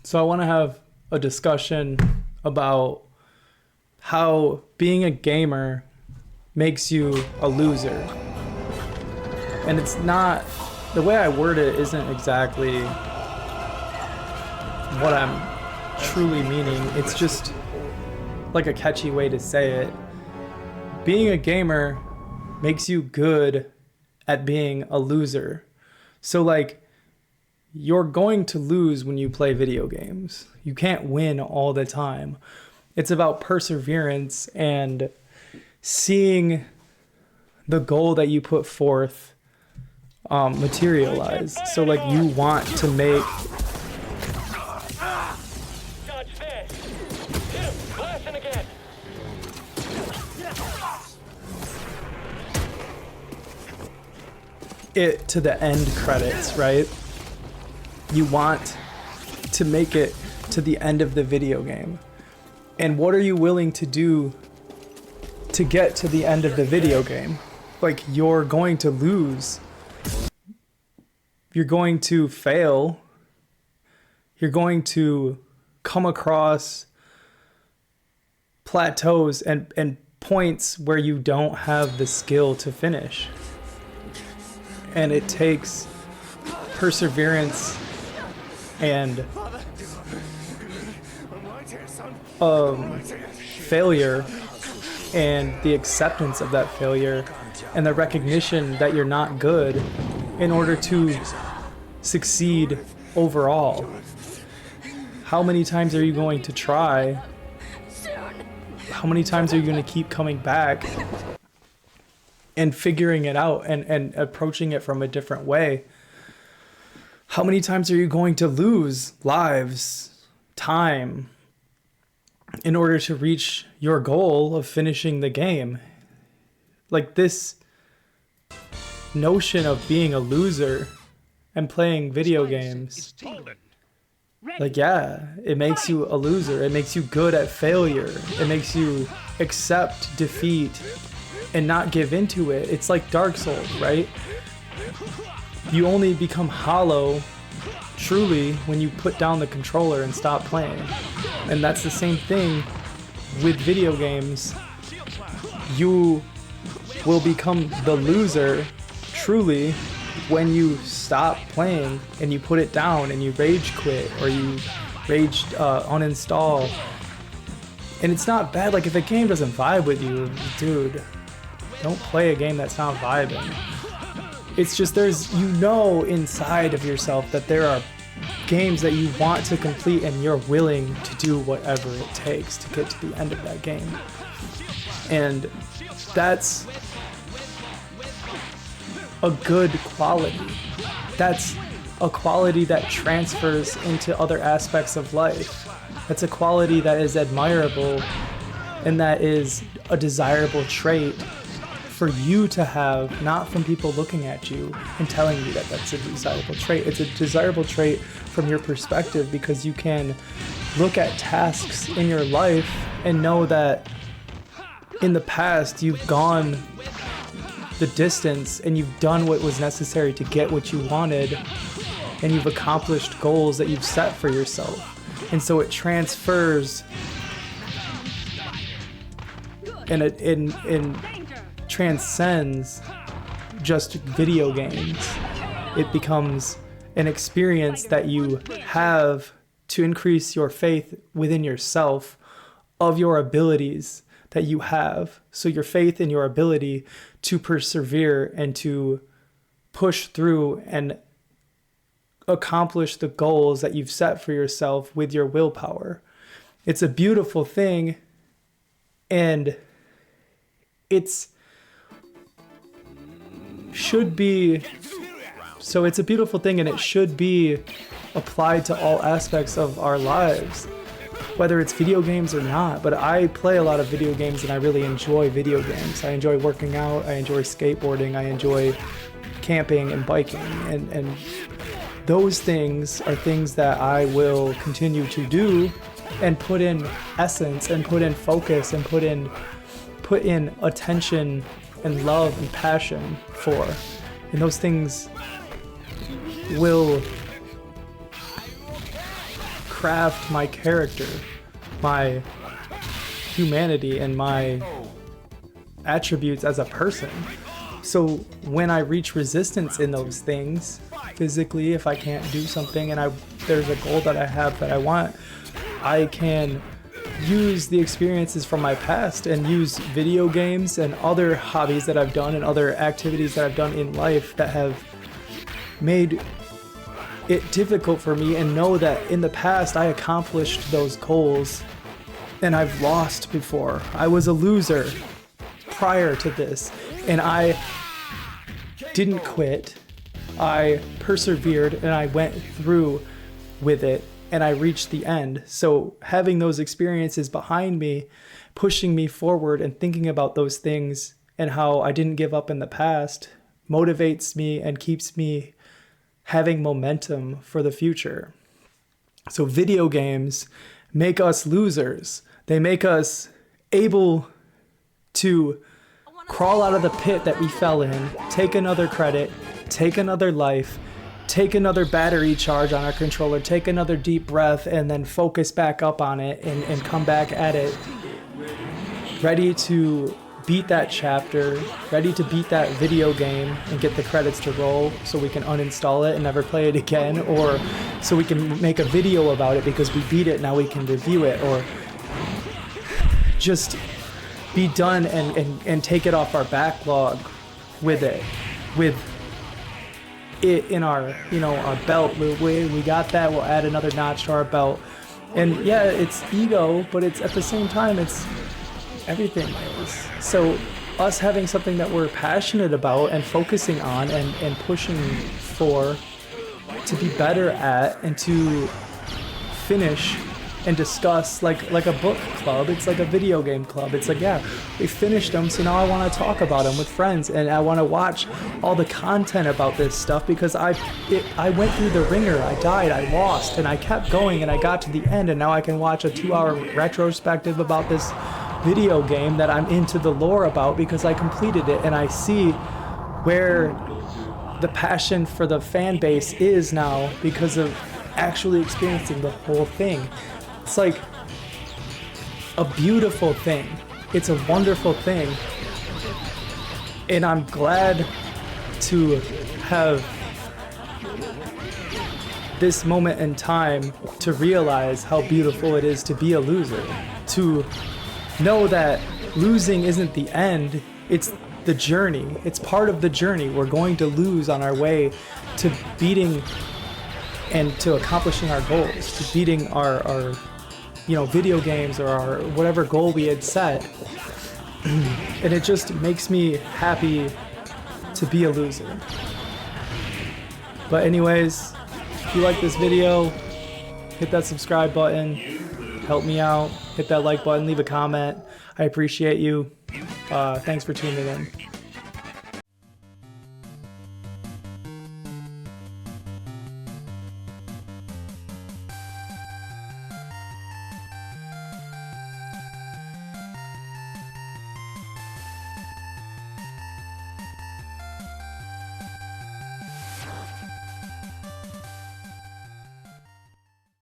So I want to have a discussion about how being a gamer makes you a loser. And it's not, the way I word it isn't exactly what I'm truly meaning. It's just like a catchy way to say it. Being a gamer makes you good at being a loser. So like, you're going to lose when you play video games. You can't win all the time. It's about perseverance and seeing the goal that you put forth materialize. So like, you want to make it to the end credits, right? You want to make it to the end of the video game. And what are you willing to do to get to the end of the video game? Like, you're going to lose. You're going to fail. You're going to come across plateaus and points where you don't have the skill to finish. And it takes perseverance and failure and the acceptance of that failure and the recognition that you're not good in order to succeed overall. How many times are you going to try? How many times are you going to keep coming back and figuring it out and approaching it from a different way? How many times are you going to lose lives, time, in order to reach your goal of finishing the game? Like, this notion of being a loser and playing video games, like, yeah, it makes you a loser. It makes you good at failure. It makes you accept defeat and not give into it. It's like Dark Souls, right? You only become hollow truly when you put down the controller and stop playing. And that's the same thing with video games. You will become the loser truly when you stop playing and you put it down and you rage quit or you rage uninstall. And it's not bad. Like, if a game doesn't vibe with you, dude, don't play a game that's not vibing. It's just, there's, you know, inside of yourself that there are games that you want to complete and you're willing to do whatever it takes to get to the end of that game. And that's a good quality. That's a quality that transfers into other aspects of life. That's a quality that is admirable and that is a desirable trait for you to have, not from people looking at you and telling you that that's a desirable trait. It's a desirable trait from your perspective because you can look at tasks in your life and know that in the past you've gone the distance and you've done what was necessary to get what you wanted, and you've accomplished goals that you've set for yourself. And so it transfers and it transcends just video games. It becomes an experience that you have to increase your faith within yourself of your abilities that you have. So your faith in your ability to persevere and to push through and accomplish the goals that you've set for yourself with your willpower. It's a beautiful thing, and it's should be, so it's a beautiful thing, and it should be applied to all aspects of our lives, whether it's video games or not. But I play a lot of video games and I really enjoy video games. I enjoy working out, I enjoy skateboarding, I enjoy camping and biking, and those things are things that I will continue to do and put in essence and put in focus and put in attention and love and passion for. And those things will craft my character, my humanity, and my attributes as a person. So when I reach resistance in those things, physically, if I can't do something and there's a goal that I have that I want, I can use the experiences from my past and use video games and other hobbies that I've done and other activities that I've done in life that have made it difficult for me, and know that in the past I accomplished those goals and I've lost before. I was a loser prior to this, and I didn't quit. I persevered and I went through with it, and I reached the end. So having those experiences behind me, pushing me forward and thinking about those things and how I didn't give up in the past motivates me and keeps me having momentum for the future. So video games make us losers. They make us able to crawl out of the pit that we fell in, take another credit, take another life, take another battery charge on our controller, take another deep breath, and then focus back up on it and come back at it, ready to beat that chapter, ready to beat that video game and get the credits to roll so we can uninstall it and never play it again, or so we can make a video about it because we beat it, now we can review it, or just be done and take it off our backlog with it in our, our belt. We got that, we'll add another notch to our belt. And yeah, it's ego, but it's at the same time, it's everything is. So us having something that we're passionate about and focusing on and pushing for to be better at and to finish and discuss like a book club. It's like a video game club. It's like, yeah, we finished them, so now I want to talk about them with friends, and I want to watch all the content about this stuff because I went through the ringer. I died, I lost, and I kept going, and I got to the end, and now I can watch a 2-hour retrospective about this video game that I'm into the lore about because I completed it, and I see where the passion for the fan base is now because of actually experiencing the whole thing. It's like a beautiful thing. It's a wonderful thing. And I'm glad to have this moment in time to realize how beautiful it is to be a loser. To know that losing isn't the end, it's the journey. It's part of the journey. We're going to lose on our way to beating and to accomplishing our goals, to beating our video games or our whatever goal we had set. And it just makes me happy to be a loser. But anyways, if you like this video, hit that subscribe button, help me out, hit that like button, leave a comment. I appreciate you. Thanks for tuning in.